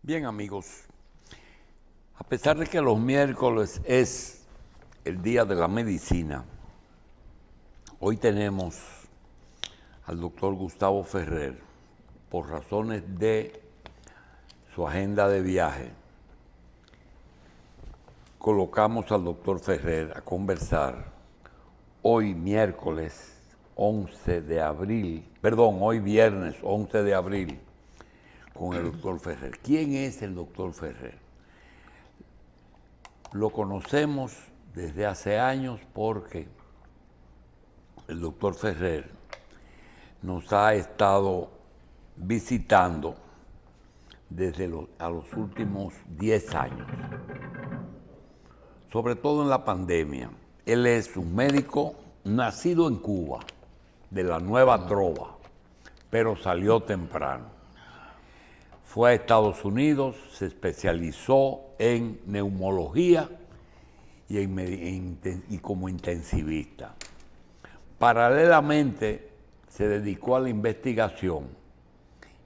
Bien, amigos, a pesar de que los miércoles es el Día de la Medicina, hoy tenemos al doctor Gustavo Ferrer, por razones de su agenda de viaje. Colocamos al doctor Ferrer a conversar hoy miércoles 11 de abril, perdón, hoy viernes 11 de abril, con el doctor Ferrer. ¿Quién es el doctor Ferrer? Lo conocemos desde hace años porque el doctor Ferrer nos ha estado visitando desde a los últimos 10 años, sobre todo en la pandemia. Él es un médico nacido en Cuba, de la Nueva Trova, pero salió temprano. Fue a Estados Unidos, se especializó en neumología y como intensivista. Paralelamente se dedicó a la investigación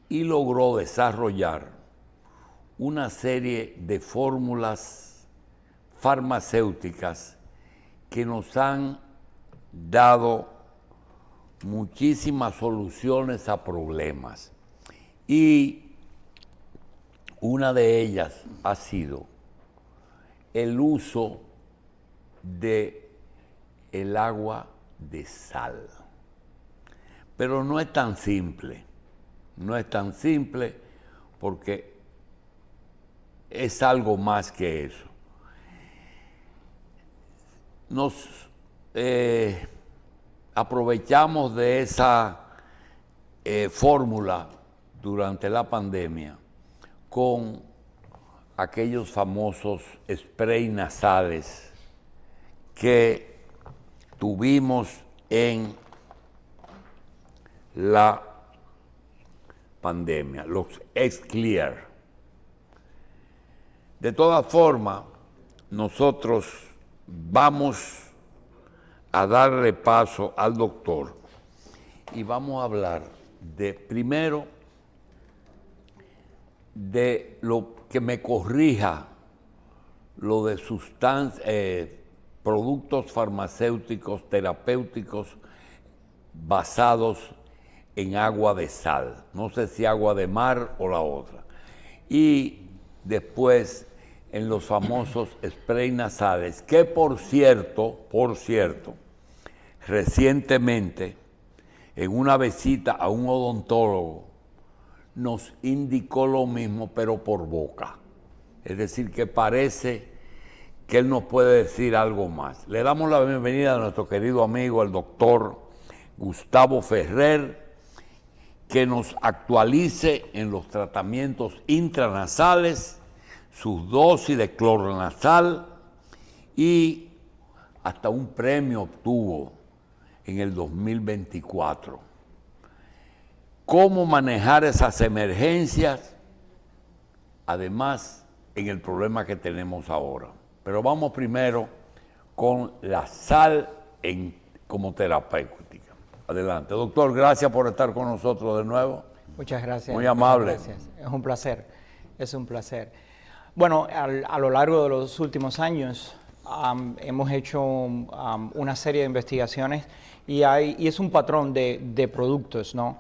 y logró desarrollar una serie de fórmulas farmacéuticas que nos han dado muchísimas soluciones a problemas. Y una de ellas ha sido el uso del agua de sal. Pero no es tan simple, porque es algo más que eso. Nos aprovechamos de esa fórmula durante la pandemia con aquellos famosos spray nasales que tuvimos en la pandemia, los X-Clear. De todas formas, nosotros vamos a darle paso al doctor y vamos a hablar primero de lo que me corrija, lo de productos farmacéuticos, terapéuticos basados en agua de sal. No sé si agua de mar o la otra. Y después en los famosos spray nasales, que por cierto, recientemente en una visita a un odontólogo nos indicó lo mismo, pero por boca. Es decir, que parece que él nos puede decir algo más. Le damos la bienvenida a nuestro querido amigo, el doctor Gustavo Ferrer, que nos actualice en los tratamientos intranasales, sus dosis de cloronazal, y hasta un premio obtuvo en el 2024. Cómo manejar esas emergencias, además en el problema que tenemos ahora. Pero vamos primero con la sal como terapéutica. Adelante. Doctor, gracias por estar con nosotros de nuevo. Muchas gracias. Muy amable. Gracias. Es un placer. Bueno, a lo largo de los últimos años hemos hecho una serie de investigaciones y es un patrón de productos, ¿no?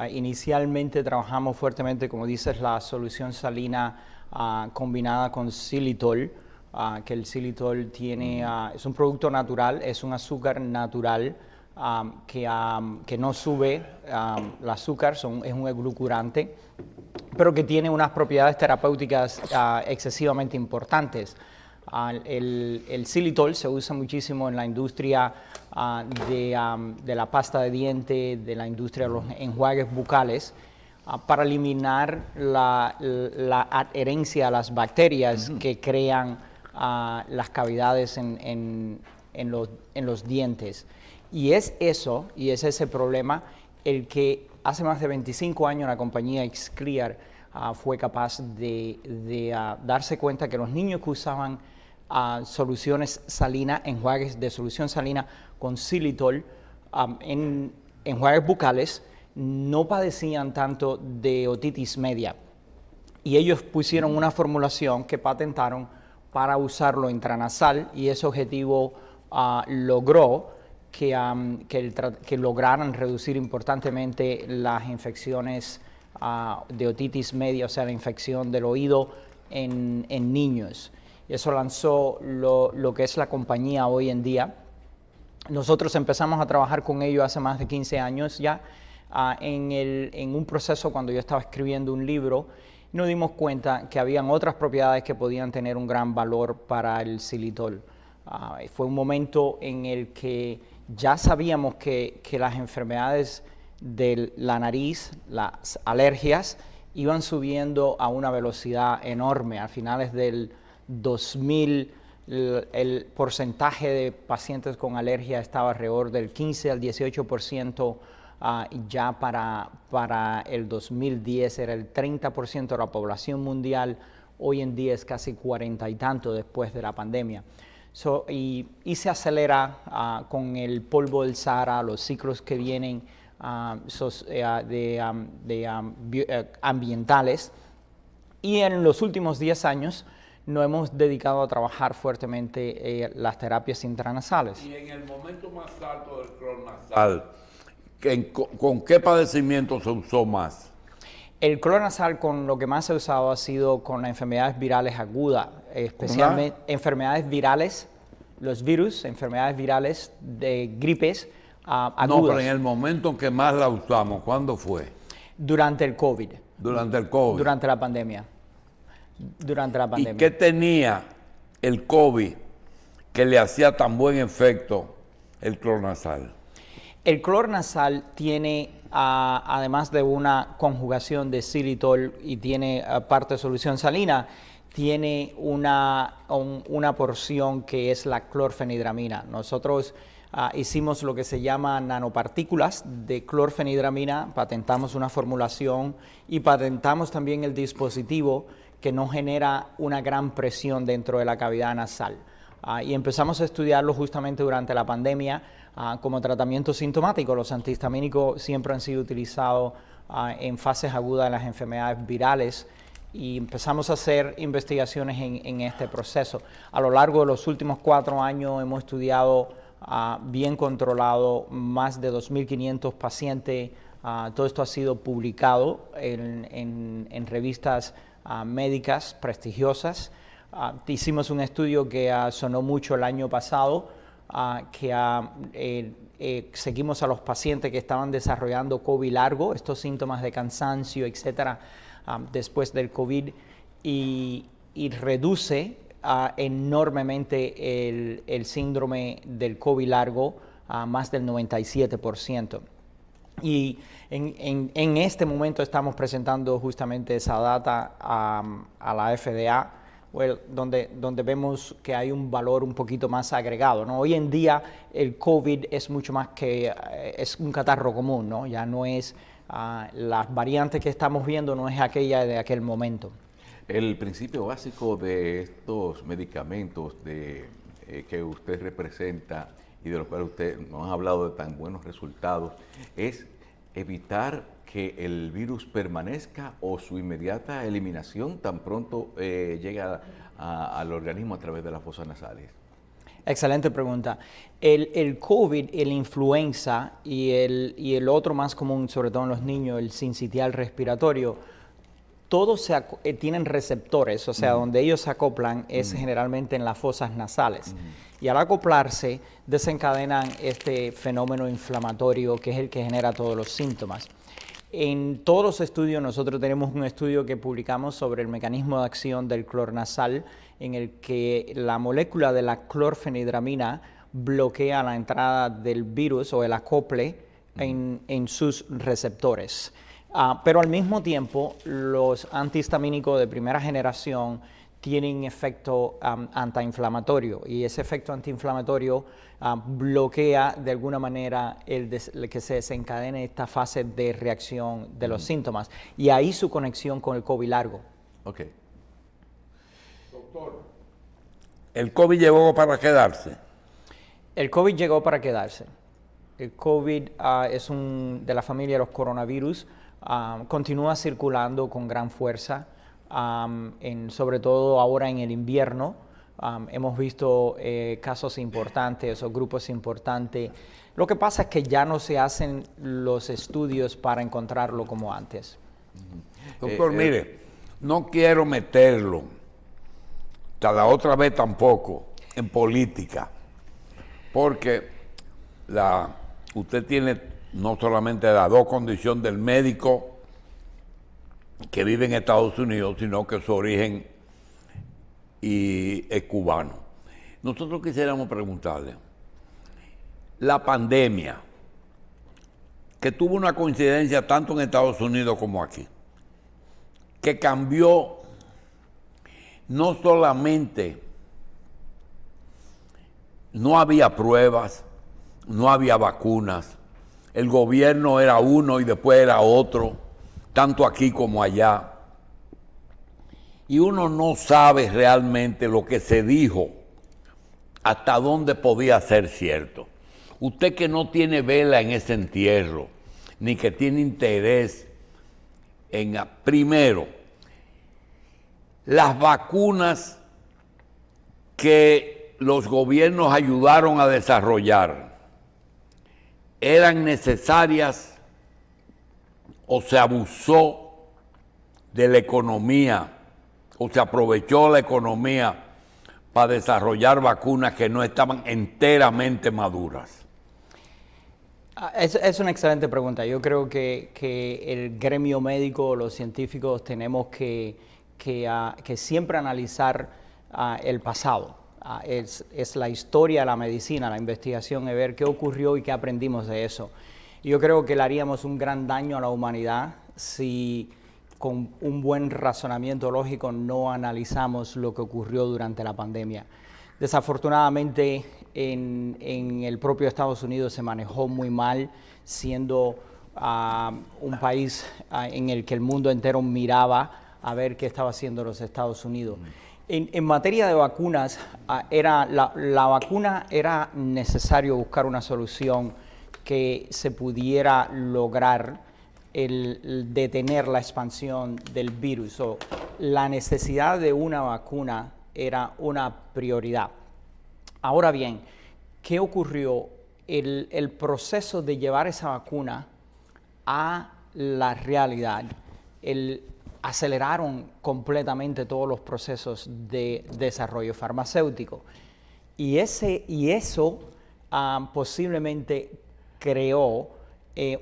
Inicialmente trabajamos fuertemente, como dices, la solución salina combinada con xilitol, que el xilitol es un producto natural, es un azúcar natural que no sube el azúcar, es un glucurante, pero que tiene unas propiedades terapéuticas excesivamente importantes. El xilitol se usa muchísimo en la industria de la pasta de diente, de la industria de los enjuagues bucales, para eliminar la adherencia a las bacterias que crean las cavidades en los dientes. Y es ese problema el que hace más de 25 años la compañía X-Clear fue capaz de darse cuenta que los niños que usaban soluciones salinas, enjuagues de solución salina con xilitol en enjuagues bucales, no padecían tanto de otitis media. y ellos pusieron una formulación que patentaron para usarlo intranasal, y ese objetivo logró que lograran reducir importantemente las infecciones de otitis media, o sea, la infección del oído en niños. Eso lanzó lo que es la compañía hoy en día. Nosotros empezamos a trabajar con ellos hace más de 15 años ya, en un proceso cuando yo estaba escribiendo un libro. Nos dimos cuenta que habían otras propiedades que podían tener un gran valor para el xilitol. Fue un momento en el que ya sabíamos que las enfermedades de la nariz, las alergias, iban subiendo a una velocidad enorme. A finales del 2000, el porcentaje de pacientes con alergia estaba alrededor del 15 al 18%. Ya para el 2010 era el 30% de la población mundial. Hoy en día es casi 40 y tanto después de la pandemia. Y se acelera con el polvo del Sahara, los ciclos que vienen ambientales. Y en los últimos 10 años nos hemos dedicado a trabajar fuertemente las terapias intranasales. Y en el momento más alto del clornasal, ¿con qué padecimiento se usó más? El clornasal con lo que más se ha usado ha sido con las enfermedades virales agudas, especialmente enfermedades virales, los virus, enfermedades virales de gripes agudas. No, pero en el momento en que más la usamos, ¿cuándo fue? Durante el COVID. Durante el COVID. Durante la pandemia. ¿Y qué tenía el COVID que le hacía tan buen efecto el clornasal? El clornasal tiene, además de una conjugación de xilitol y tiene parte de solución salina, tiene una porción que es la clorfenidramina. Nosotros hicimos lo que se llama nanopartículas de clorfenidramina, patentamos una formulación y patentamos también el dispositivo que no genera una gran presión dentro de la cavidad nasal. Y empezamos a estudiarlo justamente durante la pandemia como tratamiento sintomático. Los antihistamínicos siempre han sido utilizados en fases agudas de las enfermedades virales, y empezamos a hacer investigaciones en este proceso. A lo largo de los últimos 4 años hemos estudiado bien controlado más de 2.500 pacientes. Todo esto ha sido publicado en revistas médicas prestigiosas. Hicimos un estudio que sonó mucho el año pasado, seguimos a los pacientes que estaban desarrollando COVID largo, estos síntomas de cansancio, etcétera, después del COVID, y reduce enormemente el síndrome del COVID largo a más del 97%. Y en este momento estamos presentando justamente esa data a la FDA, donde vemos que hay un valor un poquito más agregado, ¿no? Hoy en día el COVID es mucho más que es un catarro común, ¿no? Ya no es las variantes que estamos viendo, no es aquella de aquel momento. El principio básico de estos medicamentos que usted representa y de los cuales usted nos ha hablado de tan buenos resultados es evitar que el virus permanezca o su inmediata eliminación tan pronto llega al organismo a través de las fosas nasales. Excelente pregunta. El COVID, el influenza y el otro más común, sobre todo en los niños, el sincitial respiratorio, todos tienen receptores, o sea, donde ellos se acoplan es generalmente en las fosas nasales. Y al acoplarse desencadenan este fenómeno inflamatorio que es el que genera todos los síntomas. En todos los estudios, nosotros tenemos un estudio que publicamos sobre el mecanismo de acción del clornasal, en el que la molécula de la clorfenidramina bloquea la entrada del virus o el acople en sus receptores. Pero al mismo tiempo, los antihistamínicos de primera generación tienen efecto antiinflamatorio, y ese efecto antiinflamatorio bloquea de alguna manera el que se desencadene esta fase de reacción de los síntomas, y ahí su conexión con el COVID largo. Ok. Doctor, ¿el COVID llegó para quedarse? El COVID llegó para quedarse. El COVID es de la familia de los coronavirus, continúa circulando con gran fuerza. sobre todo ahora en el invierno. Hemos visto casos importantes o grupos importantes. Lo que pasa es que ya no se hacen los estudios para encontrarlo como antes. Doctor, mire, no quiero meterlo, hasta la otra vez tampoco, en política, porque usted tiene no solamente las dos condiciones del médico que vive en Estados Unidos, sino que su origen es cubano. Nosotros quisiéramos preguntarle, la pandemia, que tuvo una coincidencia tanto en Estados Unidos como aquí, que cambió no solamente, no había pruebas, no había vacunas, el gobierno era uno y después era otro, tanto aquí como allá, y uno no sabe realmente lo que se dijo, hasta dónde podía ser cierto. Usted que no tiene vela en ese entierro, ni que tiene interés en, primero, las vacunas que los gobiernos ayudaron a desarrollar, ¿eran necesarias o se abusó de la economía o se aprovechó la economía para desarrollar vacunas que no estaban enteramente maduras? Es una excelente pregunta. Yo creo que el gremio médico, los científicos, tenemos que siempre analizar el pasado. Es la historia de la medicina, la investigación, de ver qué ocurrió y qué aprendimos de eso. Yo creo que le haríamos un gran daño a la humanidad si con un buen razonamiento lógico no analizamos lo que ocurrió durante la pandemia. Desafortunadamente, en el propio Estados Unidos se manejó muy mal, siendo un país en el que el mundo entero miraba a ver qué estaba haciendo los Estados Unidos. En materia de vacunas, la vacuna era necesario buscar una solución que se pudiera lograr el detener la expansión del virus. La necesidad de una vacuna era una prioridad. Ahora bien, ¿qué ocurrió? El proceso de llevar esa vacuna a la realidad, aceleraron completamente todos los procesos de desarrollo farmacéutico. Y eso posiblemente creó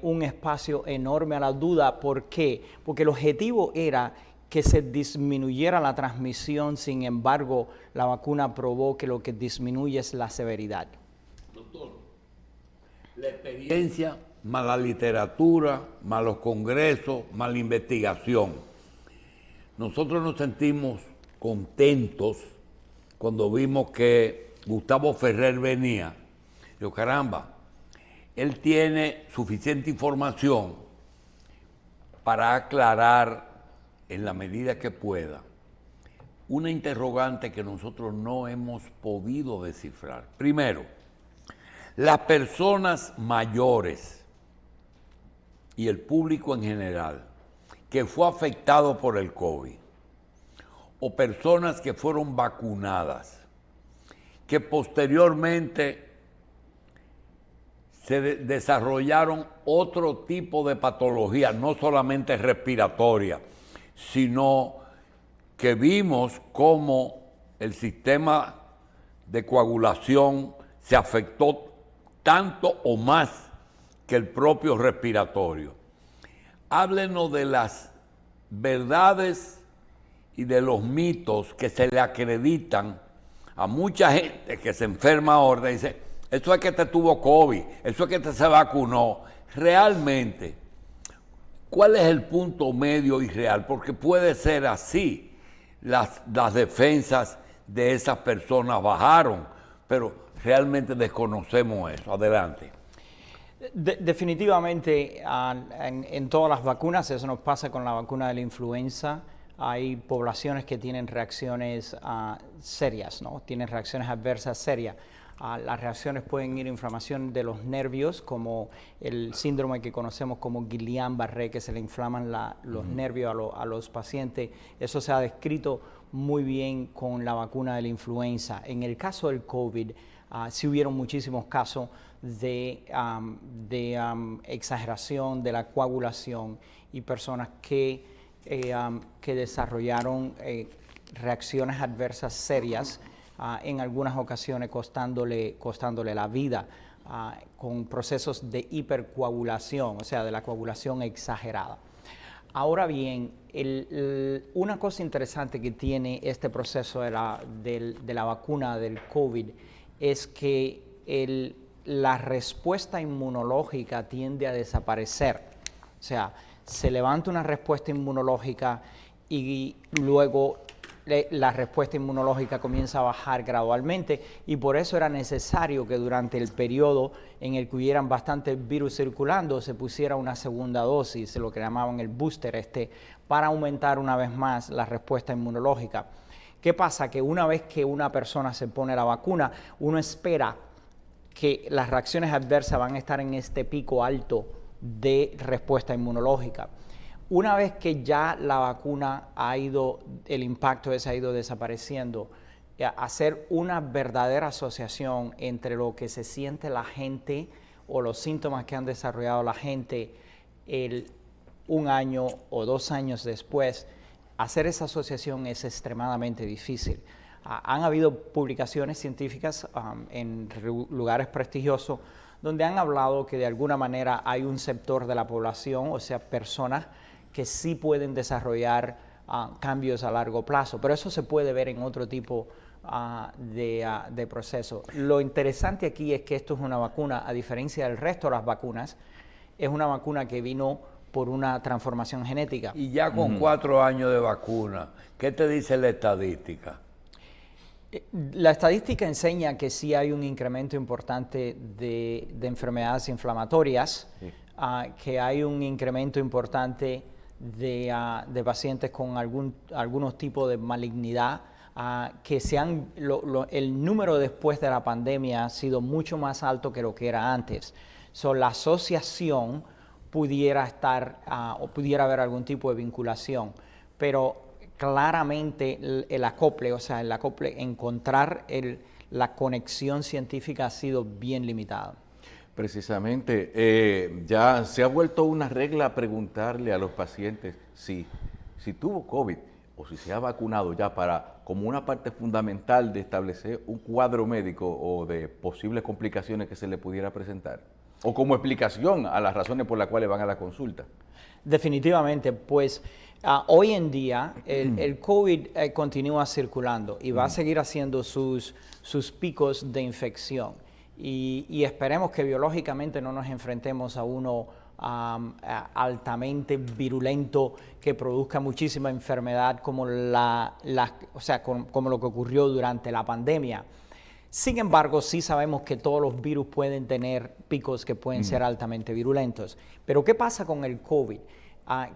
un espacio enorme a la duda. ¿Por qué? Porque el objetivo era que se disminuyera la transmisión, sin embargo, la vacuna probó que lo que disminuye es la severidad. Doctor, la experiencia, más la literatura, más los congresos, más la investigación. Nosotros nos sentimos contentos cuando vimos que Gustavo Ferrer venía. Yo, caramba, él tiene suficiente información para aclarar en la medida que pueda una interrogante que nosotros no hemos podido descifrar. Primero, las personas mayores y el público en general que fue afectado por el COVID, o personas que fueron vacunadas, que posteriormente se desarrollaron otro tipo de patología, no solamente respiratoria, sino que vimos cómo el sistema de coagulación se afectó tanto o más que el propio respiratorio. Háblenos de las verdades y de los mitos que se le acreditan a mucha gente que se enferma ahora y dice, eso es que te tuvo COVID, eso es que te se vacunó. Realmente, ¿cuál es el punto medio y real? Porque puede ser así, las defensas de esas personas bajaron, pero realmente desconocemos eso. Adelante. Definitivamente, en todas las vacunas, eso nos pasa con la vacuna de la influenza. Hay poblaciones que tienen reacciones serias, ¿no? Tienen reacciones adversas serias. Las reacciones pueden ir a inflamación de los nervios, como el síndrome que conocemos como Guillain-Barré, que se le inflaman los nervios a los pacientes. Eso se ha descrito muy bien con la vacuna de la influenza. En el caso del COVID, sí hubieron muchísimos casos de exageración de la coagulación y personas que desarrollaron reacciones adversas serias, en algunas ocasiones costándole la vida, con procesos de hipercoagulación, o sea, de la coagulación exagerada. Ahora bien, una cosa interesante que tiene este proceso de la vacuna del COVID es que la respuesta inmunológica tiende a desaparecer. O sea, se levanta una respuesta inmunológica y luego la respuesta inmunológica comienza a bajar gradualmente, y por eso era necesario que durante el periodo en el que hubieran bastantes virus circulando se pusiera una segunda dosis, lo que llamaban el booster, para aumentar una vez más la respuesta inmunológica. ¿Qué pasa? Que una vez que una persona se pone la vacuna, uno espera que las reacciones adversas van a estar en este pico alto de respuesta inmunológica. Una vez que ya la vacuna el impacto ha ido desapareciendo, hacer una verdadera asociación entre lo que se siente la gente o los síntomas que han desarrollado la gente un año o 2 años después, hacer esa asociación es extremadamente difícil. Han habido publicaciones científicas en lugares prestigiosos donde han hablado que de alguna manera hay un sector de la población, o sea, personas que sí pueden desarrollar cambios a largo plazo, pero eso se puede ver en otro tipo de proceso. Lo interesante aquí es que esto es una vacuna, a diferencia del resto de las vacunas, es una vacuna que vino por una transformación genética. Y ya con 4 años de vacuna, ¿qué te dice la estadística? La estadística enseña que sí hay un incremento importante de enfermedades inflamatorias, sí. Que hay un incremento importante de pacientes con algunos tipos de malignidad, que el número después de la pandemia ha sido mucho más alto que lo que era antes. La asociación pudiera estar o pudiera haber algún tipo de vinculación, pero claramente el acople, encontrar la conexión científica ha sido bien limitada. Precisamente, ya se ha vuelto una regla preguntarle a los pacientes si tuvo COVID o si se ha vacunado ya, como una parte fundamental de establecer un cuadro médico o de posibles complicaciones que se le pudiera presentar, o como explicación a las razones por las cuales van a la consulta. Definitivamente, pues hoy en día el COVID continúa circulando y va a seguir haciendo sus picos de infección. Y esperemos que biológicamente no nos enfrentemos a uno altamente virulento que produzca muchísima enfermedad como como lo que ocurrió durante la pandemia. Sin embargo, sí sabemos que todos los virus pueden tener picos que pueden ser altamente virulentos. Pero ¿qué pasa con el COVID?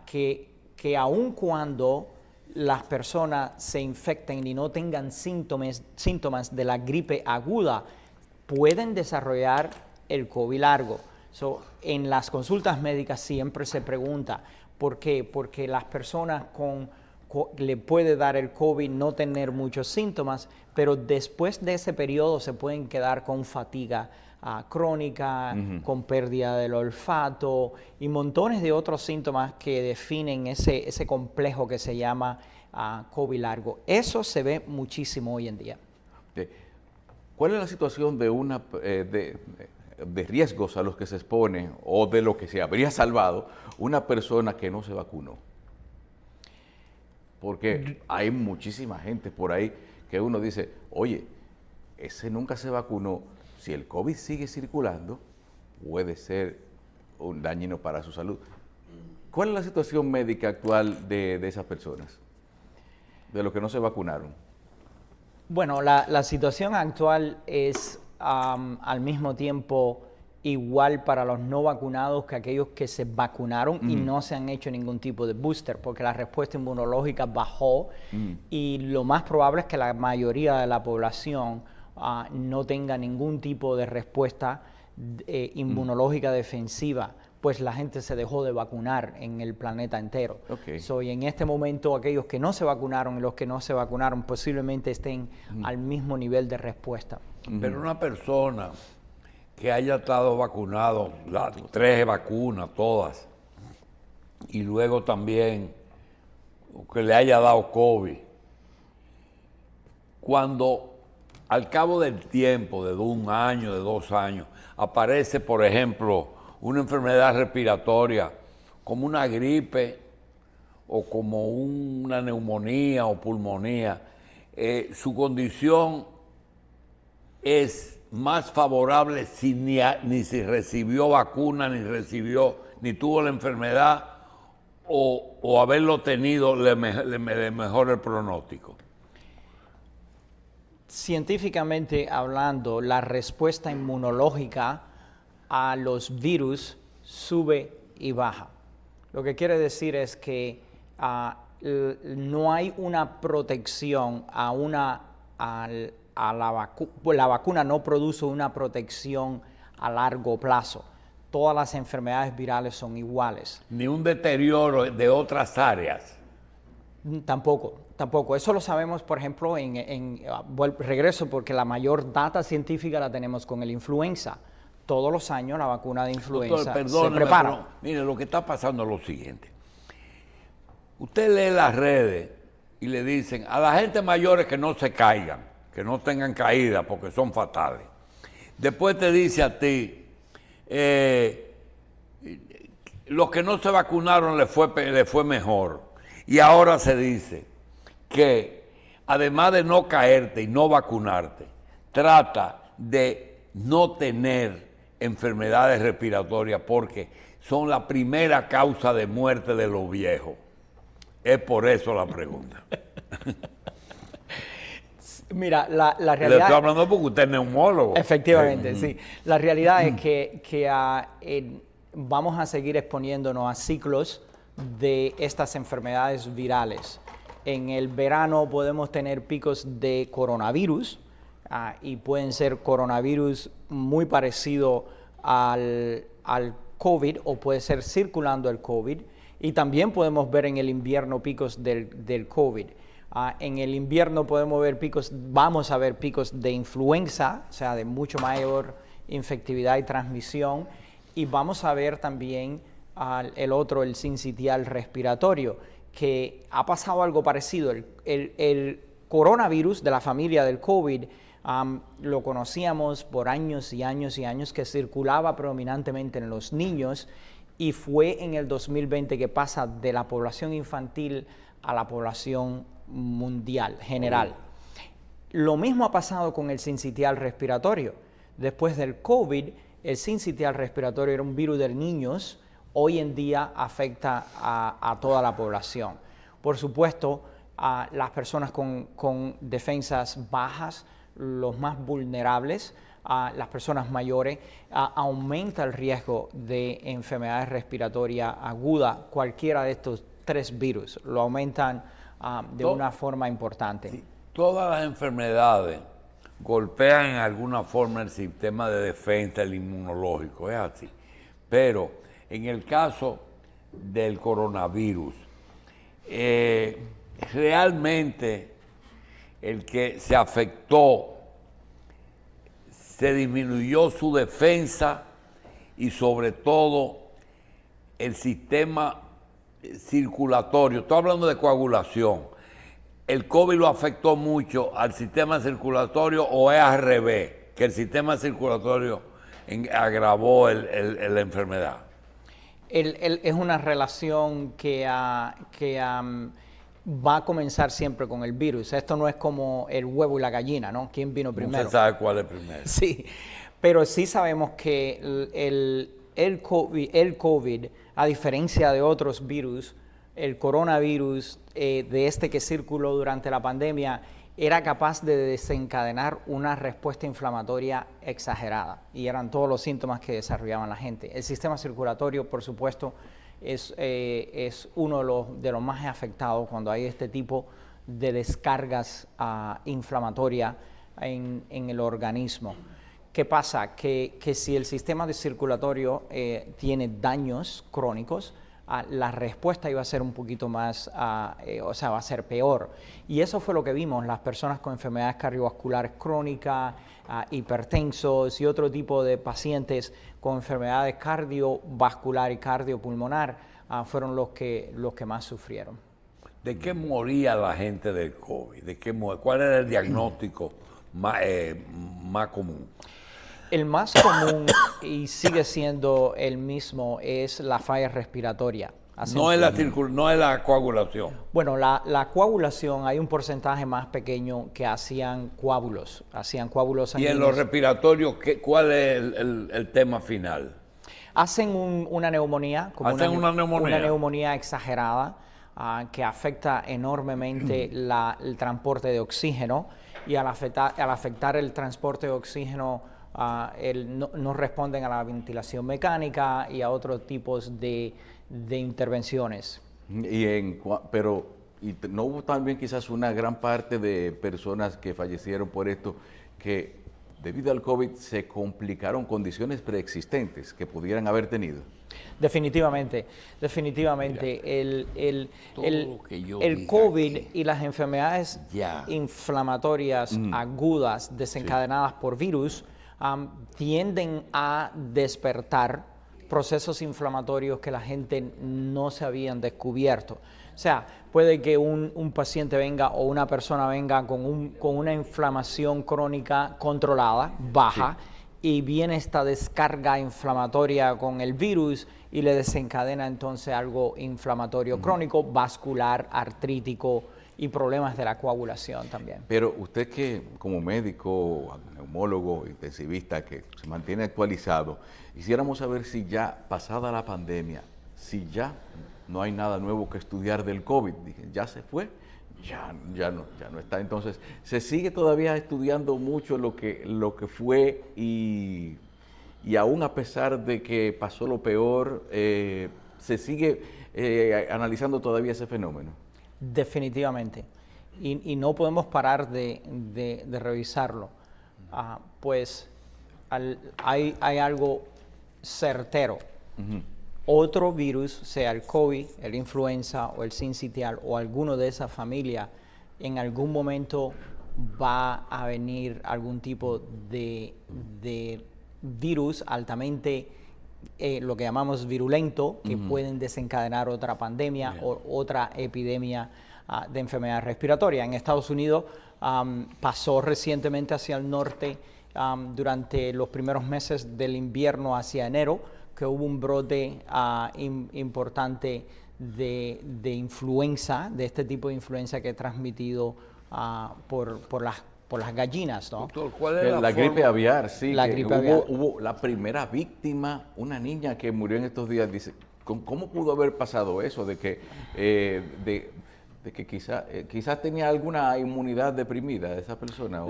Que aun cuando las personas se infecten y no tengan síntomas de la gripe aguda, pueden desarrollar el COVID largo. En las consultas médicas siempre se pregunta, ¿por qué? Porque las personas le puede dar el COVID, no tener muchos síntomas, pero después de ese periodo se pueden quedar con fatiga crónica, con pérdida del olfato y montones de otros síntomas que definen ese complejo que se llama COVID largo. Eso se ve muchísimo hoy en día. ¿Cuál es la situación de riesgos a los que se expone o de lo que se habría salvado una persona que no se vacunó? Porque hay muchísima gente por ahí que uno dice, oye, ese nunca se vacunó. Si el COVID sigue circulando, puede ser un dañino para su salud. ¿Cuál es la situación médica actual de esas personas, de los que no se vacunaron? Bueno, la situación actual es al mismo tiempo igual para los no vacunados que aquellos que se vacunaron y no se han hecho ningún tipo de booster, porque la respuesta inmunológica bajó y lo más probable es que la mayoría de la población no tenga ningún tipo de respuesta inmunológica defensiva, pues la gente se dejó de vacunar en el planeta entero. Okay. Y en este momento aquellos que no se vacunaron y los que no se vacunaron posiblemente estén al mismo nivel de respuesta. Pero una persona que haya estado vacunado, las 3 vacunas, todas, y luego también que le haya dado COVID, cuando al cabo del tiempo, de 1 año, de 2 años, aparece, por ejemplo, una enfermedad respiratoria como una gripe o como una neumonía o pulmonía, su condición es más favorable si ni si recibió vacuna, ni tuvo la enfermedad, o haberlo tenido le mejora el pronóstico. Científicamente hablando, la respuesta inmunológica a los virus sube y baja. Lo que quiere decir es que no hay una protección la vacuna no produce una protección a largo plazo. Todas las enfermedades virales son iguales. Ni un deterioro de otras áreas. Tampoco. Eso lo sabemos, por ejemplo, regreso porque la mayor data científica la tenemos con el influenza. Todos los años la vacuna de influenza se prepara. Pero, mire, lo que está pasando es lo siguiente. Usted lee las redes y le dicen a la gente mayores que no se caigan, que no tengan caída porque son fatales. Después te dice a ti, los que no se vacunaron le fue mejor. Y ahora se dice que además de no caerte y no vacunarte, trata de no tener enfermedades respiratorias porque son la primera causa de muerte de los viejos. Es por eso la pregunta. Mira, la realidad... Le estoy hablando porque usted es neumólogo. Efectivamente, sí. La realidad es que vamos a seguir exponiéndonos a ciclos de estas enfermedades virales. En el verano podemos tener picos de coronavirus y pueden ser coronavirus muy parecido al COVID o puede ser circulando el COVID. Y también podemos ver en el invierno picos del COVID. En el invierno vamos a ver picos de influenza, o sea, de mucho mayor infectividad y transmisión. Y vamos a ver también el sincitial respiratorio, que ha pasado algo parecido. El coronavirus de la familia del COVID lo conocíamos por años y años y años, que circulaba predominantemente en los niños, y fue en el 2020 que pasa de la población infantil a la población mundial, general. Lo mismo ha pasado con el sincitial respiratorio. Después del COVID, el sincitial respiratorio era un virus de niños, hoy en día afecta a toda la población. Por supuesto, a las personas con defensas bajas, los más vulnerables, a las personas mayores, aumenta el riesgo de enfermedades respiratorias agudas. Cualquiera de estos 3 virus lo aumentan de una forma importante. Sí, todas las enfermedades golpean en alguna forma el sistema de defensa, el inmunológico, es así. Pero en el caso del coronavirus, realmente el que se afectó, se disminuyó su defensa y sobre todo el sistema circulatorio. Estoy hablando de coagulación. ¿El COVID lo afectó mucho al sistema circulatorio o es al revés, que el sistema circulatorio agravó la enfermedad? Es una relación que va a comenzar siempre con el virus. Esto no es como el huevo y la gallina, ¿no? ¿Quién vino primero? No se sabe cuál es primero. Sí, pero sí sabemos que el COVID, a diferencia de otros virus, el coronavirus de que circuló durante la pandemia, era capaz de desencadenar una respuesta inflamatoria exagerada. Y eran todos los síntomas que desarrollaban la gente. El sistema circulatorio, por supuesto, es uno de los más afectados cuando hay este tipo de descargas inflamatorias en el organismo. ¿Qué pasa? Que si el sistema circulatorio tiene daños crónicos, la respuesta iba a ser un poquito más, o sea, va a ser peor. Y eso fue lo que vimos, las personas con enfermedades cardiovasculares crónicas, hipertensos y otro tipo de pacientes con enfermedades cardiovascular y cardiopulmonar fueron los que más sufrieron. ¿De qué moría la gente del COVID? ¿Cuál era el diagnóstico más común? El más común, y sigue siendo el mismo, es la falla respiratoria. No es la coagulación. Bueno, la coagulación, hay un porcentaje más pequeño que hacían coágulos sanguíneos. Y en los respiratorios, ¿cuál es el tema final? Hacen una neumonía, una neumonía exagerada, que afecta enormemente el transporte de oxígeno, y al afectar el transporte de oxígeno, no responden a la ventilación mecánica y a otros tipos de intervenciones. Pero no hubo también quizás una gran parte de personas que fallecieron por esto que debido al COVID se complicaron condiciones preexistentes que pudieran haber tenido. Definitivamente. Mira, El COVID y las enfermedades inflamatorias agudas desencadenadas por virus tienden a despertar procesos inflamatorios que la gente no se habían descubierto. O sea, puede que un paciente venga o una persona venga con una inflamación crónica controlada, baja, y viene esta descarga inflamatoria con el virus y le desencadena entonces algo inflamatorio crónico, vascular, artrítico y problemas de la coagulación también. Pero usted que como médico, neumólogo, intensivista, que se mantiene actualizado, quisiéramos saber si ya pasada la pandemia, si ya no hay nada nuevo que estudiar del COVID, dije, ya se fue, ya no está. Entonces, se sigue todavía estudiando mucho lo que fue y aún a pesar de que pasó lo peor, se sigue analizando todavía ese fenómeno. Definitivamente. Y no podemos parar de revisarlo. Pues hay algo certero. Otro virus, sea el COVID, el influenza o el sincitial o alguno de esa familia, en algún momento va a venir algún tipo de virus altamente, lo que llamamos virulento, que pueden desencadenar otra pandemia o otra epidemia de enfermedad respiratoria. En Estados Unidos pasó recientemente hacia el norte durante los primeros meses del invierno hacia enero, que hubo un brote importante de influenza, de este tipo de influenza que es transmitido por las gallinas, ¿no? Doctor, ¿cuál es la gripe aviar? Sí, la gripe aviar. Hubo la primera víctima, una niña que murió en estos días. Dice, ¿cómo pudo haber pasado eso? De que quizás tenía alguna inmunidad deprimida esa persona.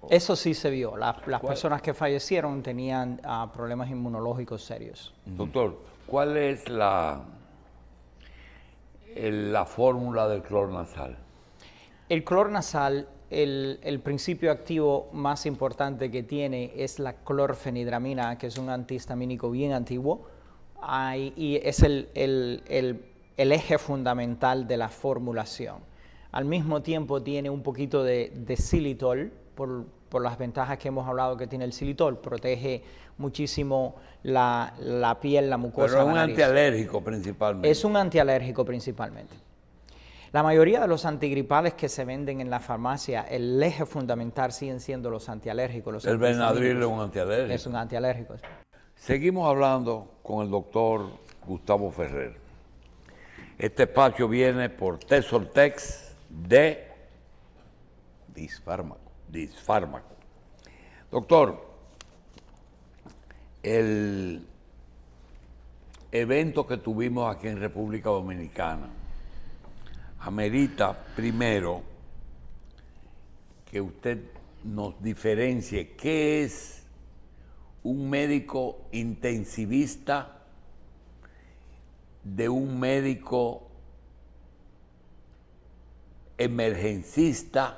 Eso sí se vio. Las personas que fallecieron tenían problemas inmunológicos serios. Doctor, ¿cuál es la fórmula del clornazal? El clornazal, el principio activo más importante que tiene es la clorfenidramina, que es un antihistamínico bien antiguo, y es el eje fundamental de la formulación. Al mismo tiempo tiene un poquito de xilitol, por las ventajas que hemos hablado que tiene el xilitol, protege muchísimo la piel, la mucosa. Pero es un antialérgico principalmente. Es un antialérgico principalmente. La mayoría de los antigripales que se venden en la farmacia, el eje fundamental siguen siendo los antialérgicos. El Benadryl es un antialérgico. Es un antialérgico. Seguimos hablando con el doctor Gustavo Ferrer. Este espacio viene por Tesoltex de Disfármaco. Doctor, el evento que tuvimos aquí en República Dominicana amerita primero que usted nos diferencie qué es un médico intensivista de un médico emergencista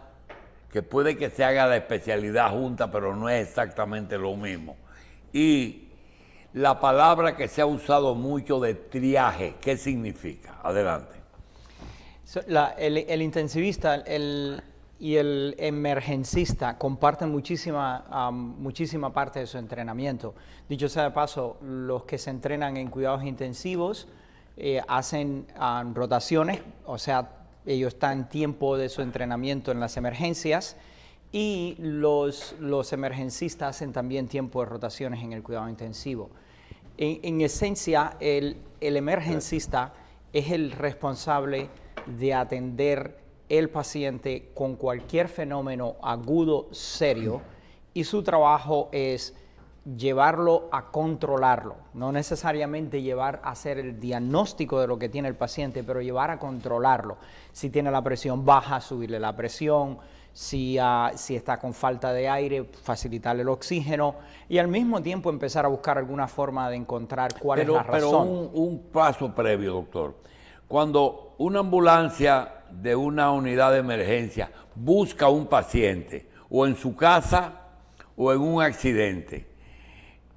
que puede que se haga la especialidad junta, pero no es exactamente lo mismo. Y la palabra que se ha usado mucho de triaje, ¿qué significa? Adelante. El intensivista y el emergencista comparten muchísima parte de su entrenamiento. Dicho sea de paso, los que se entrenan en cuidados intensivos hacen rotaciones, o sea, ellos están tiempo de su entrenamiento en las emergencias, y los emergencistas hacen también tiempo de rotaciones en el cuidado intensivo. En esencia, el emergencista es el responsable de atender el paciente con cualquier fenómeno agudo serio, y su trabajo es llevarlo a controlarlo, no necesariamente llevar a hacer el diagnóstico de lo que tiene el paciente, pero llevar a controlarlo. Si tiene la presión baja, subirle la presión; si está con falta de aire, facilitarle el oxígeno, y al mismo tiempo empezar a buscar alguna forma de encontrar cuál es la razón. Pero un paso previo, doctor. Cuando una ambulancia de una unidad de emergencia busca a un paciente, o en su casa o en un accidente,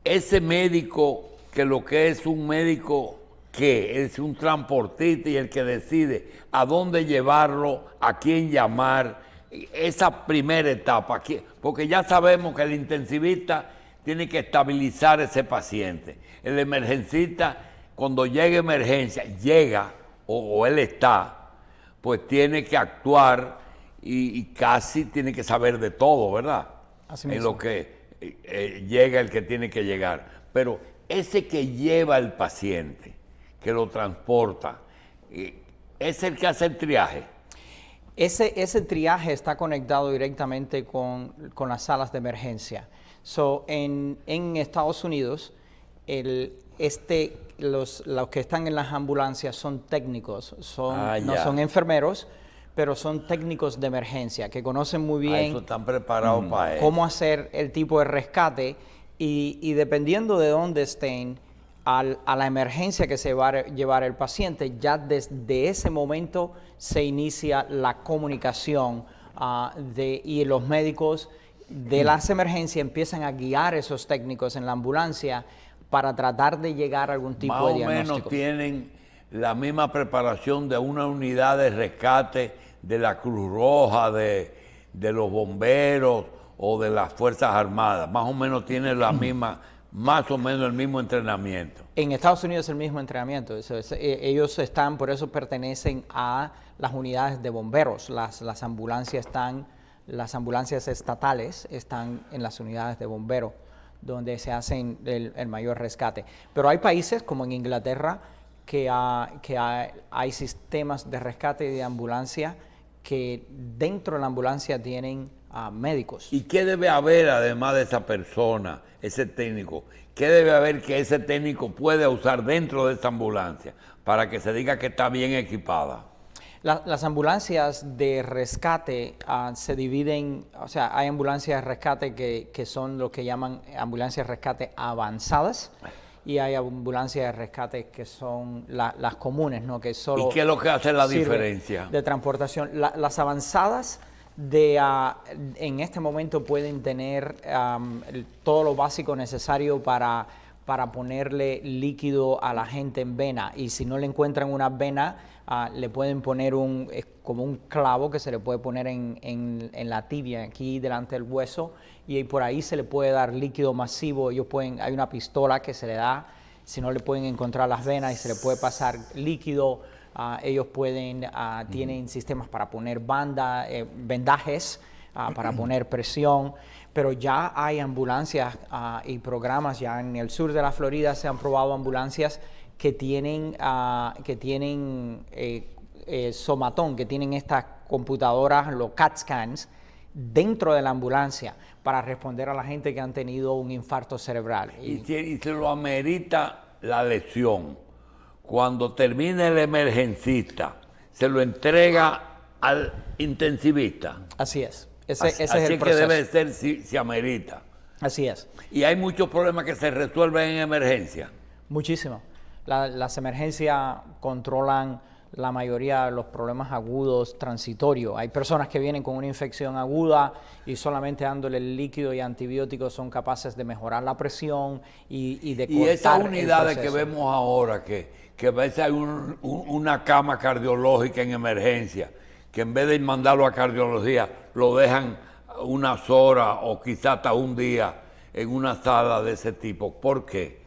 ese médico, que lo que es un médico, ¿qué? Es un transportista y el que decide a dónde llevarlo, a quién llamar, esa primera etapa, porque ya sabemos que el intensivista tiene que estabilizar ese paciente. El emergencista, cuando llega emergencia, llega o él está, pues tiene que actuar y casi tiene que saber de todo, ¿verdad? Así mismo. En lo que llega el que tiene que llegar. Pero ese que lleva al paciente, que lo transporta, es el que hace el triaje. Ese triaje está conectado directamente con las salas de emergencia. En Estados Unidos, los que están en las ambulancias son técnicos, no son enfermeros, pero son técnicos de emergencia que conocen muy bien eso están preparados para eso. Cómo hacer el tipo de rescate, y dependiendo de dónde estén, a la emergencia que se va a llevar el paciente, ya desde ese momento se inicia la comunicación y los médicos de las emergencias empiezan a guiar a esos técnicos en la ambulancia para tratar de llegar a algún tipo de diagnóstico. Más o menos tienen la misma preparación de una unidad de rescate de la Cruz Roja, de los bomberos o de las Fuerzas Armadas. Más o menos tienen la misma, más o menos el mismo entrenamiento. En Estados Unidos es el mismo entrenamiento. Ellos por eso pertenecen a las unidades de bomberos. Las ambulancias estatales están en las unidades de bomberos, donde se hacen el mayor rescate. Pero hay países como en Inglaterra que hay sistemas de rescate y de ambulancia que dentro de la ambulancia tienen médicos. ¿Y qué debe haber además de esa persona, ese técnico? ¿Qué debe haber que ese técnico pueda usar dentro de esa ambulancia para que se diga que está bien equipada? Las ambulancias de rescate se dividen, o sea, hay ambulancias de rescate que son lo que llaman ambulancias de rescate avanzadas, y hay ambulancias de rescate que son las comunes, ¿no? Que solo ¿y qué es lo que hace la diferencia? De transportación. Las avanzadas en este momento pueden tener todo lo básico necesario para ponerle líquido a la gente en vena, y si no le encuentran una vena, le pueden poner como un clavo que se le puede poner en la tibia, aquí delante del hueso, y por ahí se le puede dar líquido masivo. Hay una pistola que se le da, si no le pueden encontrar las venas, y se le puede pasar líquido. Ellos tienen sistemas para poner vendajes, para poner presión, pero ya hay ambulancias y programas. Ya en el sur de la Florida se han probado ambulancias que tienen somatón, que tienen estas computadoras, los CAT scans, dentro de la ambulancia para responder a la gente que han tenido un infarto cerebral. Y se lo amerita la lesión. Cuando termine el emergencista, se lo entrega al intensivista. Así es. Ese es así el proceso. Que debe ser si amerita. Así es. Y hay muchos problemas que se resuelven en emergencia. Muchísimo. Las emergencias controlan la mayoría de los problemas agudos transitorios. Hay personas que vienen con una infección aguda y solamente dándole el líquido y antibióticos son capaces de mejorar la presión y de cortar Y esas el unidades que proceso. vemos ahora, que a veces hay una cama cardiológica en emergencia, que en vez de mandarlo a cardiología, lo dejan unas horas o quizás hasta un día en una sala de ese tipo. ¿Por qué?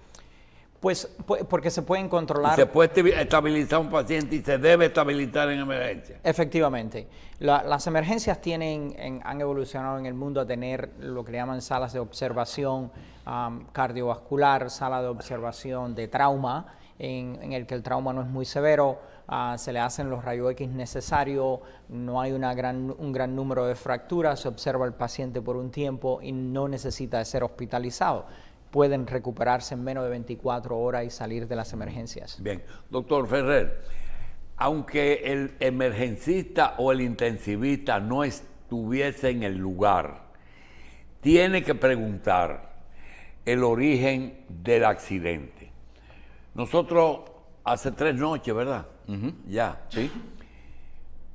Pues porque se pueden controlar. Se puede estabilizar un paciente y se debe estabilizar en emergencia. Efectivamente. Las emergencias han evolucionado en el mundo a tener lo que le llaman salas de observación cardiovascular, sala de observación de trauma, en el que el trauma no es muy severo, se le hacen los rayos X necesarios, no hay un gran número de fracturas, se observa al paciente por un tiempo y no necesita de ser hospitalizado. Pueden recuperarse en menos de 24 horas y salir de las emergencias. Bien, doctor Ferrer, aunque el emergencista o el intensivista no estuviese en el lugar, tiene que preguntar el origen del accidente. Nosotros hace 3 noches, ¿verdad? Ya. Sí.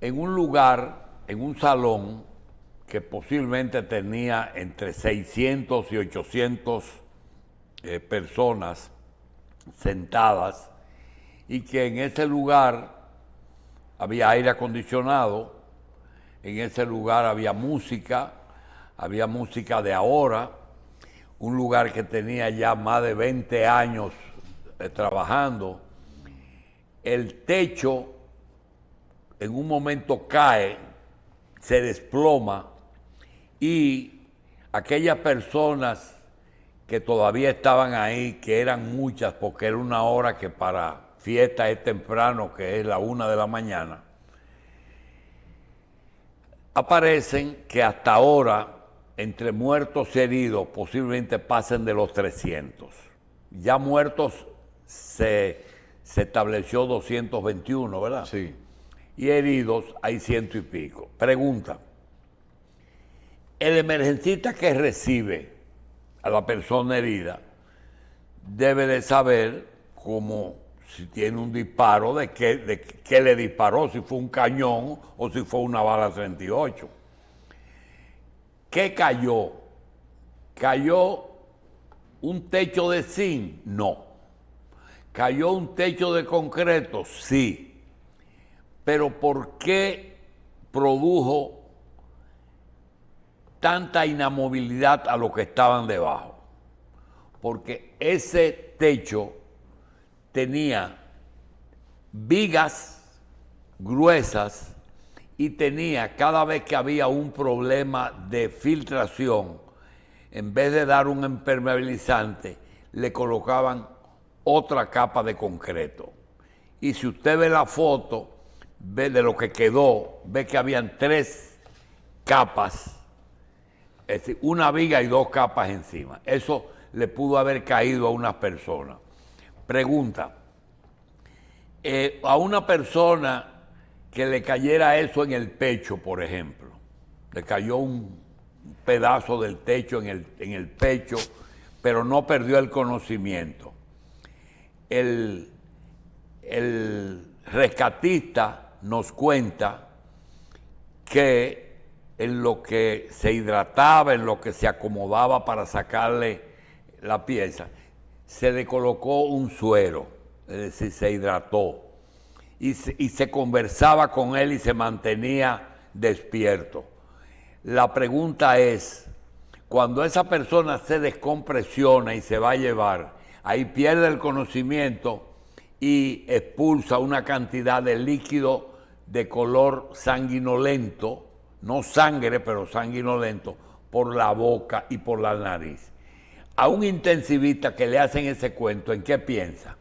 En un lugar, en un salón que posiblemente tenía entre 600 y 800 personas sentadas, y que en ese lugar había aire acondicionado, en ese lugar había música de ahora, un lugar que tenía ya más de 20 años trabajando. El techo en un momento cae, se desploma, y aquellas personas que todavía estaban ahí, que eran muchas, porque era una hora que para fiesta es temprano, que es la 1 de la mañana, aparecen que hasta ahora, entre muertos y heridos, posiblemente pasen de los 300. Ya muertos se estableció 221, ¿verdad? Sí. Y heridos hay 100 y pico. Pregunta, el emergencista que recibe a la persona herida debe de saber cómo, si tiene un disparo, de qué le disparó, si fue un cañón o si fue una bala 38. ¿Qué cayó? ¿Cayó un techo de zinc? No. ¿Cayó un techo de concreto? Sí. Pero ¿por qué produjo tanta inamovilidad a los que estaban debajo? Porque ese techo tenía vigas gruesas y tenía, cada vez que había un problema de filtración, en vez de dar un impermeabilizante, le colocaban otra capa de concreto. Y si usted ve la foto, ve de lo que quedó, ve que habían 3 capas, es decir, una viga y 2 capas encima. Eso le pudo haber caído a una persona. Pregunta, a una persona que le cayera eso en el pecho, por ejemplo, le cayó un pedazo del techo en el pecho, pero no perdió el conocimiento. El rescatista nos cuenta que en lo que se hidrataba, en lo que se acomodaba para sacarle la pieza, se le colocó un suero, es decir, se hidrató, y se conversaba con él y se mantenía despierto. La pregunta es, cuando esa persona se descompresiona y se va a llevar, ahí pierde el conocimiento y expulsa una cantidad de líquido de color sanguinolento, no sangre, pero sanguinolento, por la boca y por la nariz. A un intensivista que le hacen ese cuento, ¿en qué piensa?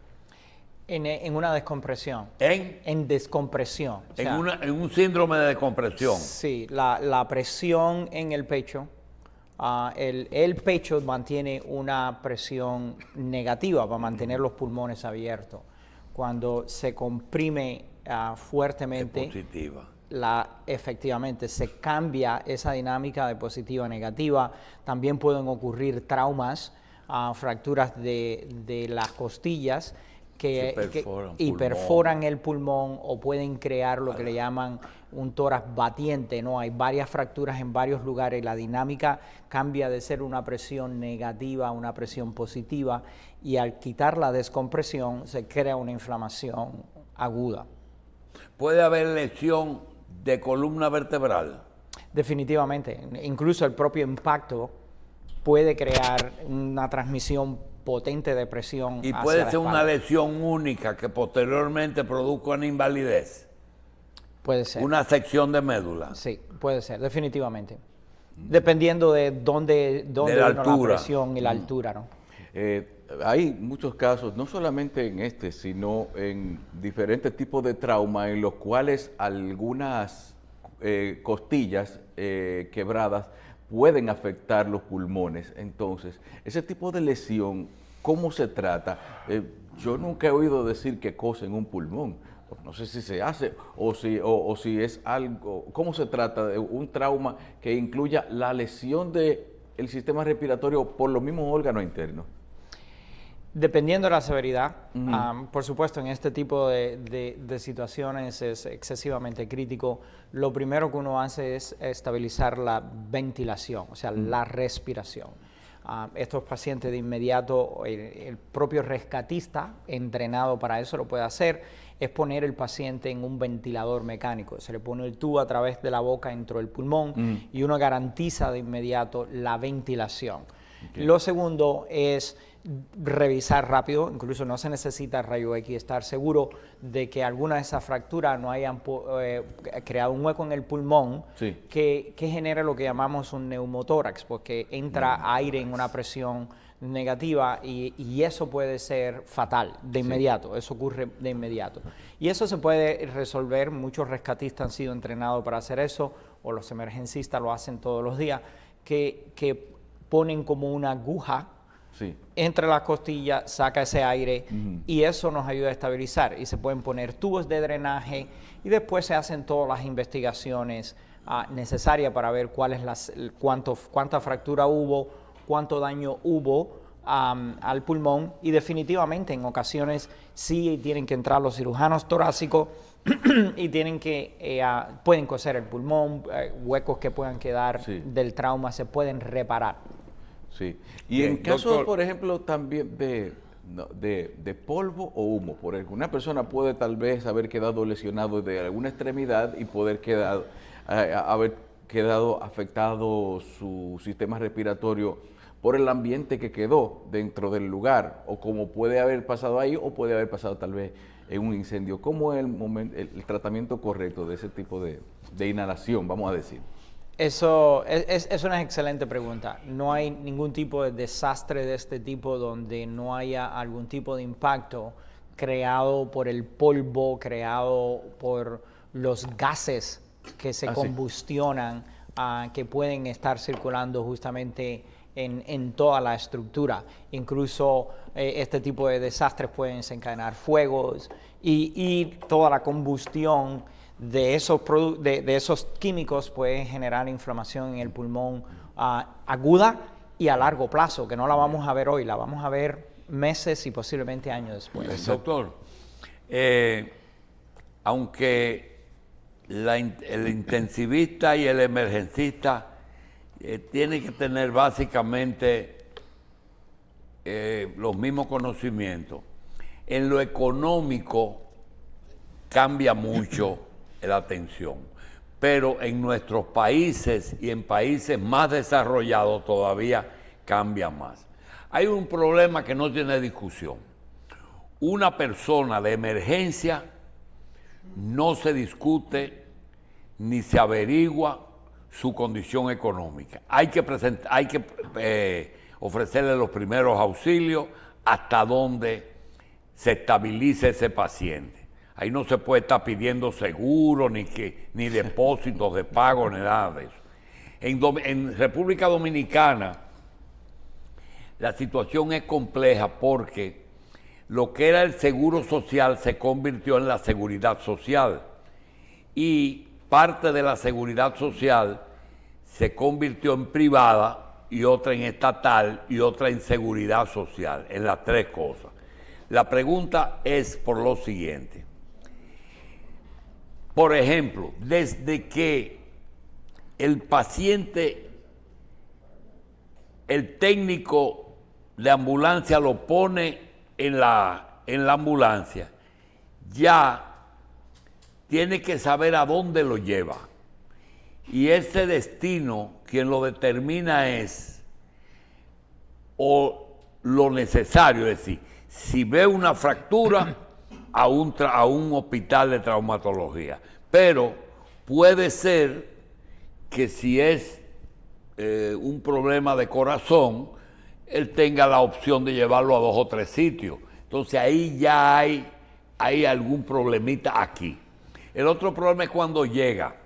En una descompresión. ¿En? En descompresión. O sea, En un síndrome de descompresión. Sí, la presión en el pecho, el pecho mantiene una presión negativa para mantener los pulmones abiertos. Cuando se comprime fuertemente, Es positiva. efectivamente se cambia esa dinámica de positiva a negativa. También pueden ocurrir traumas, fracturas de las costillas, y perforan el pulmón o pueden crear lo que le llaman un tórax batiente, ¿no? Hay varias fracturas en varios lugares y la dinámica cambia de ser una presión negativa a una presión positiva y al quitar la descompresión se crea una inflamación aguda. ¿Puede haber lesión de columna vertebral? Definitivamente, incluso el propio impacto puede crear una transmisión potente de presión. Y puede ser una lesión única que posteriormente produzca una invalidez. Puede ser. Una sección de médula. Sí, puede ser, definitivamente. Dependiendo de dónde de la altura. La presión y la altura, ¿no? Hay muchos casos, no solamente en este, sino en diferentes tipos de trauma en los cuales algunas costillas quebradas pueden afectar los pulmones. Entonces, ese tipo de lesión, ¿cómo se trata? Yo nunca he oído decir que cosen un pulmón. No sé si se hace o si es algo. ¿Cómo se trata de un trauma que incluya la lesión del sistema respiratorio por los mismos órganos internos? Dependiendo de la severidad, por supuesto en este tipo de situaciones es excesivamente crítico. Lo primero que uno hace es estabilizar la ventilación, o sea, la respiración. Estos pacientes de inmediato, el propio rescatista entrenado para eso lo puede hacer, es poner el paciente en un ventilador mecánico. Se le pone el tubo a través de la boca dentro del pulmón y uno garantiza de inmediato la ventilación. Okay. Lo segundo es revisar rápido, incluso no se necesita rayo X, estar seguro de que alguna de esas fracturas no hayan creado un hueco en el pulmón que genere lo que llamamos un neumotórax, porque entra aire en una presión negativa y eso puede ser fatal de inmediato, eso ocurre de inmediato. Y eso se puede resolver, muchos rescatistas han sido entrenados para hacer eso, o los emergencistas lo hacen todos los días, que ponen como una aguja entre las costillas, saca ese aire y eso nos ayuda a estabilizar. Y se pueden poner tubos de drenaje y después se hacen todas las investigaciones necesarias para ver cuánta fractura hubo, cuánto daño hubo al pulmón y definitivamente en ocasiones sí tienen que entrar los cirujanos torácicos y pueden coser el pulmón, huecos que puedan quedar del trauma se pueden reparar. Sí, y bien, en casos, doctor, por ejemplo, también de polvo o humo, por alguna persona puede tal vez haber quedado lesionado de alguna extremidad y poder haber quedado afectado su sistema respiratorio por el ambiente que quedó dentro del lugar, o como puede haber pasado ahí, o puede haber pasado tal vez en un incendio. ¿Cómo es el tratamiento correcto de ese tipo de inhalación, vamos a decir? Eso es una excelente pregunta. No hay ningún tipo de desastre de este tipo donde no haya algún tipo de impacto creado por el polvo, creado por los gases que se combustionan, que pueden estar circulando justamente en toda la estructura. Incluso este tipo de desastres pueden desencadenar fuegos y toda la combustión de esos químicos pueden generar inflamación en el pulmón aguda y a largo plazo, que no la vamos a ver hoy, la vamos a ver meses y posiblemente años después. Doctor, aunque el intensivista y el emergencista tienen que tener básicamente los mismos conocimientos, en lo económico cambia mucho la atención, pero en nuestros países y en países más desarrollados todavía cambia más. Hay un problema que no tiene discusión. Una persona de emergencia no se discute ni se averigua su condición económica. Hay que ofrecerle los primeros auxilios hasta donde se estabilice ese paciente. Ahí no se puede estar pidiendo seguro, ni depósitos de pago, ni nada de eso. En República Dominicana la situación es compleja porque lo que era el seguro social se convirtió en la seguridad social y parte de la seguridad social se convirtió en privada y otra en estatal y otra en seguridad social, en las tres cosas. La pregunta es por lo siguiente. Por ejemplo, desde que el paciente, el técnico de ambulancia lo pone en la ambulancia, ya tiene que saber a dónde lo lleva. Y ese destino, quien lo determina es o lo necesario, es decir, si ve una fractura, a un hospital de traumatología. Pero puede ser que si es un problema de corazón, él tenga la opción de llevarlo a 2 o 3 sitios. Entonces ahí ya hay algún problemita aquí. El otro problema es cuando llega.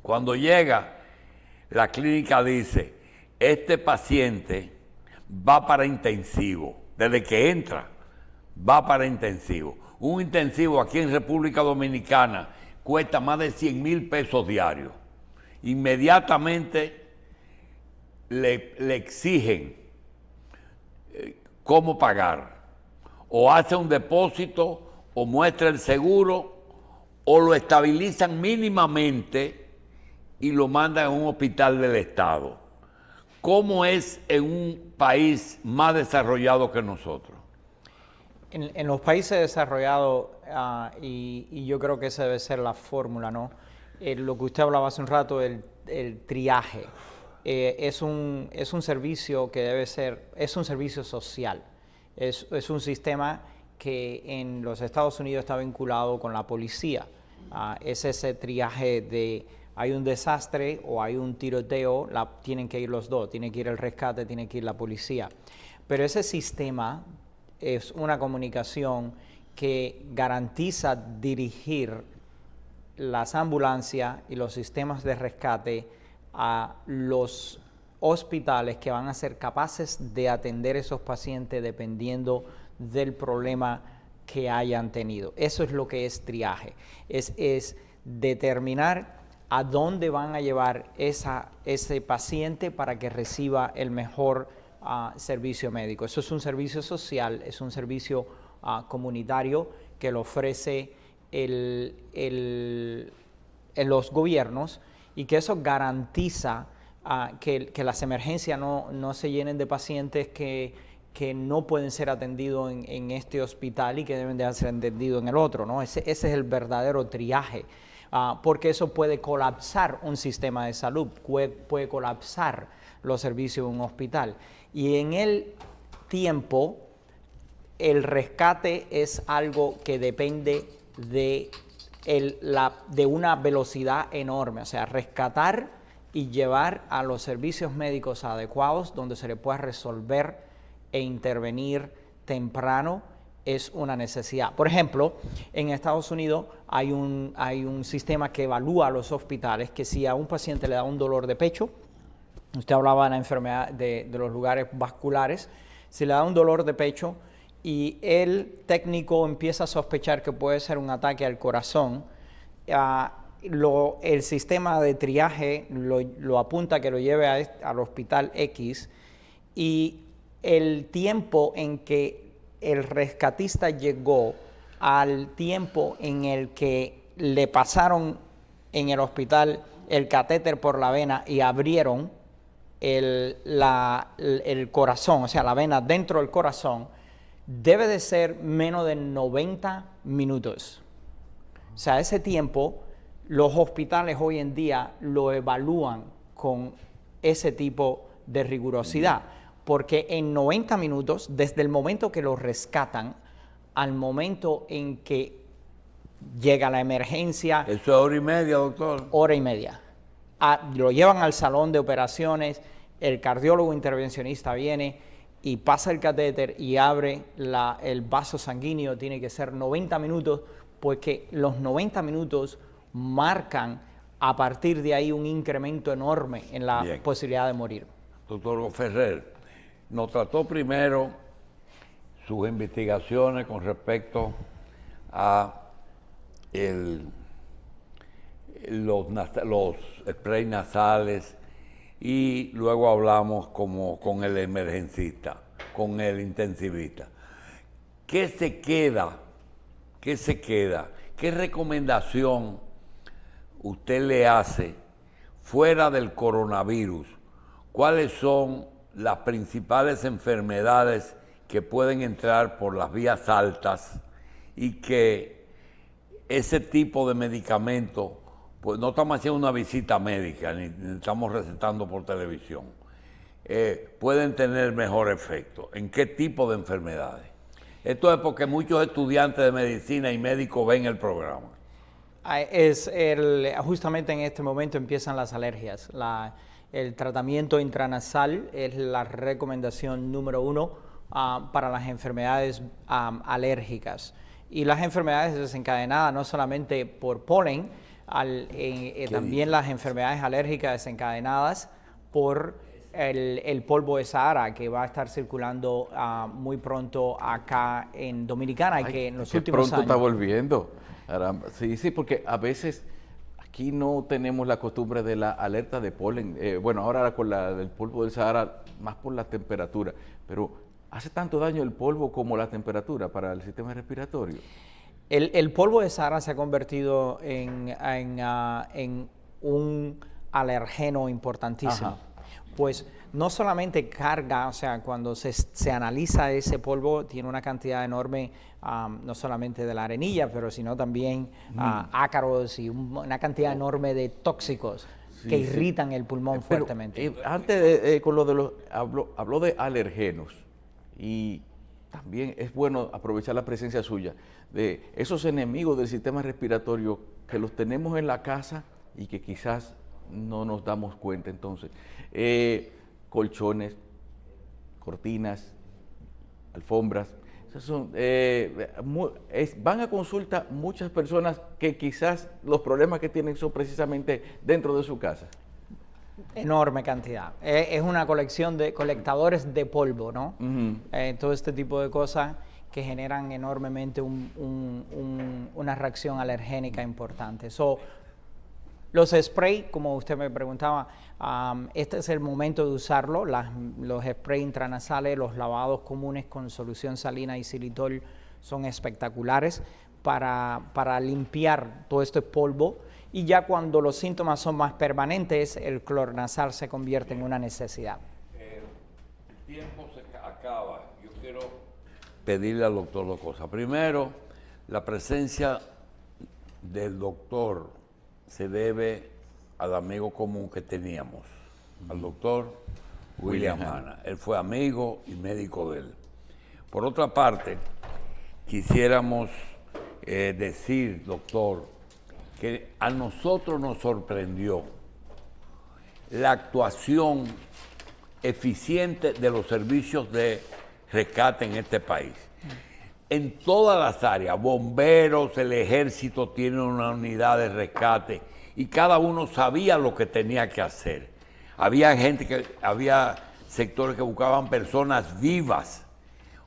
Cuando llega, la clínica dice, este paciente va para intensivo. Desde que entra, va para intensivo. Un intensivo aquí en República Dominicana cuesta más de 100,000 pesos diarios. Inmediatamente le exigen cómo pagar. O hace un depósito, o muestra el seguro, o lo estabilizan mínimamente y lo mandan a un hospital del Estado. ¿Cómo es en un país más desarrollado que nosotros? En los países desarrollados, y yo creo que esa debe ser la fórmula, ¿no? Lo que usted hablaba hace un rato, el triaje, es un servicio que debe ser, es un servicio social, es un sistema que en los Estados Unidos está vinculado con la policía. Es ese triaje de hay un desastre o hay un tiroteo, tienen que ir los dos, tiene que ir el rescate, tiene que ir la policía. Pero ese sistema es una comunicación que garantiza dirigir las ambulancias y los sistemas de rescate a los hospitales que van a ser capaces de atender a esos pacientes dependiendo del problema que hayan tenido. Eso es lo que es triaje, es determinar a dónde van a llevar ese paciente para que reciba el mejor servicio médico. Eso es un servicio social, es un servicio comunitario que lo ofrece los gobiernos y que eso garantiza que las emergencias no se llenen de pacientes que no pueden ser atendidos en este hospital y que deben de ser atendidos en el otro, ¿no? Ese es el verdadero triaje, porque eso puede colapsar un sistema de salud, puede colapsar los servicios de un hospital. Y en el tiempo, el rescate es algo que depende de una velocidad enorme, o sea, rescatar y llevar a los servicios médicos adecuados donde se le pueda resolver e intervenir temprano es una necesidad. Por ejemplo, en Estados Unidos hay un sistema que evalúa a los hospitales que si a un paciente le da un dolor de pecho, usted hablaba de la enfermedad de los lugares vasculares, si le da un dolor de pecho y el técnico empieza a sospechar que puede ser un ataque al corazón, el sistema de triaje lo apunta que lo lleve al hospital X y el tiempo en que el rescatista llegó al tiempo en el que le pasaron en el hospital el catéter por la vena y abrieron el corazón, o sea, la vena dentro del corazón, debe de ser menos de 90 minutos. O sea, ese tiempo los hospitales hoy en día lo evalúan con ese tipo de rigurosidad, porque en 90 minutos, desde el momento que lo rescatan al momento en que llega la emergencia... Eso es 1 hora y media, doctor. 1 hora y media. Lo llevan al salón de operaciones, el cardiólogo intervencionista viene y pasa el catéter y abre el vaso sanguíneo, tiene que ser 90 minutos, porque los 90 minutos marcan a partir de ahí un incremento enorme en la posibilidad de morir. Doctor Ferrer, nos trató primero sus investigaciones con respecto a los sprays nasales y luego hablamos como con el emergencista, con el intensivista. ¿qué se queda? ¿Qué se queda? ¿Qué recomendación usted le hace fuera del coronavirus? ¿Cuáles son las principales enfermedades que pueden entrar por las vías altas y que ese tipo de medicamentos, pues no estamos haciendo una visita médica ni estamos recetando por televisión, pueden tener mejor efecto? ¿En qué tipo de enfermedades? Esto es porque muchos estudiantes de medicina y médicos ven el programa. Justamente en este momento empiezan las alergias. El tratamiento intranasal es la recomendación número 1 para las enfermedades alérgicas. Y las enfermedades desencadenadas no solamente por polen, también las enfermedades alérgicas desencadenadas por el polvo de Sahara, que va a estar circulando muy pronto acá en Dominicana. Ay, y que en los que últimos pronto años está volviendo. Caramba. Sí, porque a veces aquí no tenemos la costumbre de la alerta de polen. Bueno, ahora con la del polvo del Sahara, más por la temperatura, pero ¿hace tanto daño el polvo como la temperatura para el sistema respiratorio? El polvo de Sahara se ha convertido en un alergeno importantísimo. Ajá. Pues no solamente carga, o sea, cuando se analiza ese polvo, tiene una cantidad enorme, no solamente de la arenilla, pero sino también ácaros y una cantidad enorme de tóxicos que irritan el pulmón fuertemente. Antes, con lo de habló de alergenos, y también es bueno aprovechar la presencia suya de esos enemigos del sistema respiratorio que los tenemos en la casa y que quizás no nos damos cuenta. Entonces, colchones, cortinas, alfombras, van a consulta muchas personas que quizás los problemas que tienen son precisamente dentro de su casa. Enorme cantidad. Es una colección de colectadores de polvo, ¿no? Todo este tipo de cosas que generan enormemente una reacción alergénica importante. Los sprays, como usted me preguntaba, este es el momento de usarlo. Los sprays intranasales, los lavados comunes con solución salina y xilitol son espectaculares para limpiar todo este polvo. Y ya cuando los síntomas son más permanentes, el clornasal se convierte en una necesidad. El tiempo se acaba. Yo quiero pedirle al doctor dos cosas. Primero, la presencia del doctor se debe al amigo común que teníamos, al doctor William Hanna. Él fue amigo y médico de él. Por otra parte, quisiéramos decir, doctor, que a nosotros nos sorprendió la actuación eficiente de los servicios de rescate en este país. En todas las áreas, bomberos, el ejército tiene una unidad de rescate y cada uno sabía lo que tenía que hacer. Había sectores que buscaban personas vivas,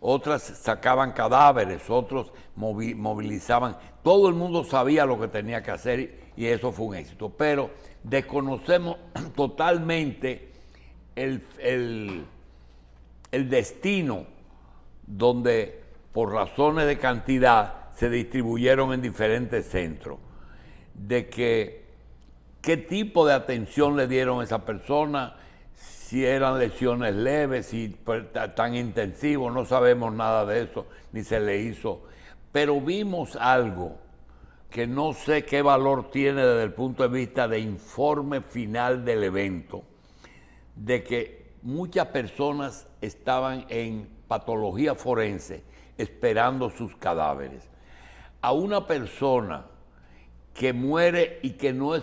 otras sacaban cadáveres, otros movilizaban. Todo el mundo sabía lo que tenía que hacer y eso fue un éxito. Pero desconocemos totalmente el destino donde por razones de cantidad se distribuyeron en diferentes centros, de qué tipo de atención le dieron a esa persona, si eran lesiones leves, si tan intensivos, no sabemos nada de eso, ni se le hizo. Pero vimos algo que no sé qué valor tiene desde el punto de vista de informe final del evento, de que muchas personas estaban en patología forense esperando sus cadáveres. A una persona que muere y que no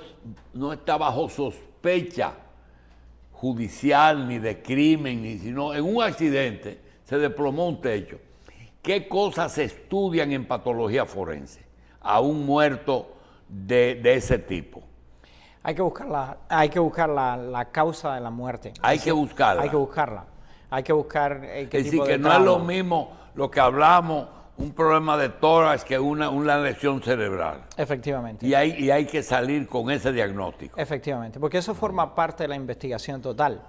está bajo sospecha judicial ni de crimen, sino en un accidente, se desplomó un techo. ¿Qué cosas se estudian en patología forense a un muerto de ese tipo? Hay que buscar la causa de la muerte. Hay que buscarla. Hay que buscar qué es decir, tipo de que no trauma. es lo mismo lo que hablamos, un problema de tórax que una lesión cerebral. Efectivamente. Y hay que salir con ese diagnóstico. Efectivamente, porque eso forma parte de la investigación total.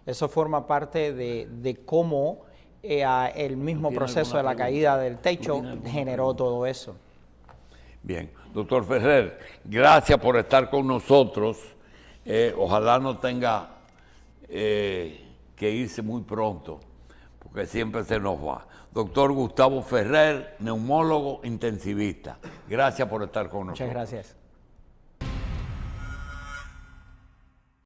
Eso forma parte de cómo el mismo ¿Tiene proceso de alguna la caída del ¿Tú techo tienes alguna generó todo eso. Bien, doctor Ferrer, gracias por estar con nosotros. Ojalá no tenga que irse muy pronto, porque siempre se nos va. Doctor Gustavo Ferrer, neumólogo intensivista. Gracias por estar con nosotros. Muchas gracias.